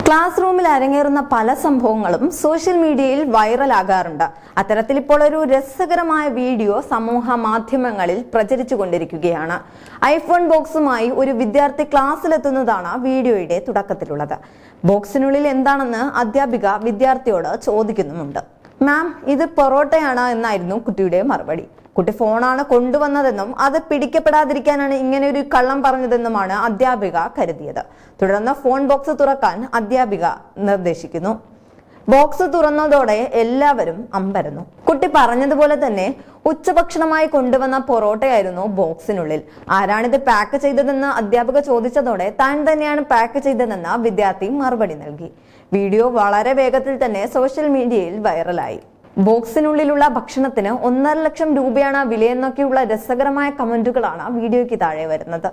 Class റൂമിൽ അരങ്ങേറുന്ന പല സംഭവങ്ങളും സോഷ്യൽ മീഡിയയിൽ വൈറലാകാറുണ്ട്. അത്തരത്തിൽ ഇപ്പോൾ ഒരു രസകരമായ വീഡിയോ സമൂഹ മാധ്യമങ്ങളിൽ പ്രചരിച്ചുകൊണ്ടിരിക്കുകയാണ്. ഐഫോൺ ബോക്സുമായി ഒരു വിദ്യാർത്ഥി ക്ലാസ്സിലെത്തുന്നതാണ് വീഡിയോയുടെ തുടക്കത്തിലുള്ളത്. ബോക്സിനുള്ളിൽ എന്താണെന്ന് അധ്യാപിക വിദ്യാർത്ഥിയോട് ചോദിക്കുന്നുമുണ്ട്. മാം, ഇത് പൊറോട്ടയാണ് എന്നായിരുന്നു കുട്ടിയുടെ മറുപടി. കുട്ടി ഫോണാണ് കൊണ്ടുവന്നതെന്നും അത് പിടിക്കപ്പെടാതിരിക്കാനാണ് ഇങ്ങനെ ഒരു കള്ളം പറഞ്ഞതെന്നുമാണ് അധ്യാപിക കരുതിയത്. തുടർന്ന് ഫോൺ ബോക്സ് തുറക്കാൻ അധ്യാപിക നിർദ്ദേശിക്കുന്നു. ബോക്സ് തുറന്നതോടെ എല്ലാവരും അമ്പരന്നു. കുട്ടി പറഞ്ഞതുപോലെ തന്നെ ഉച്ചഭക്ഷണമായി കൊണ്ടുവന്ന പൊറോട്ടയായിരുന്നു ബോക്സിനുള്ളിൽ. ആരാണിത് പാക്ക് ചെയ്തതെന്ന് അധ്യാപിക ചോദിച്ചതോടെ താൻ തന്നെയാണ് പാക്ക് ചെയ്തതെന്ന് വിദ്യാർത്ഥി മറുപടി നൽകി. വീഡിയോ വളരെ വേഗത്തിൽ തന്നെ സോഷ്യൽ മീഡിയയിൽ വൈറലായി. ബോക്സിനുള്ളിലുള്ള ഭക്ഷണത്തിന് 1,50,000 രൂപയാണ് വിലയെന്നൊക്കെയുള്ള രസകരമായ കമന്റുകളാണ് വീഡിയോയ്ക്ക് താഴെ വരുന്നത്.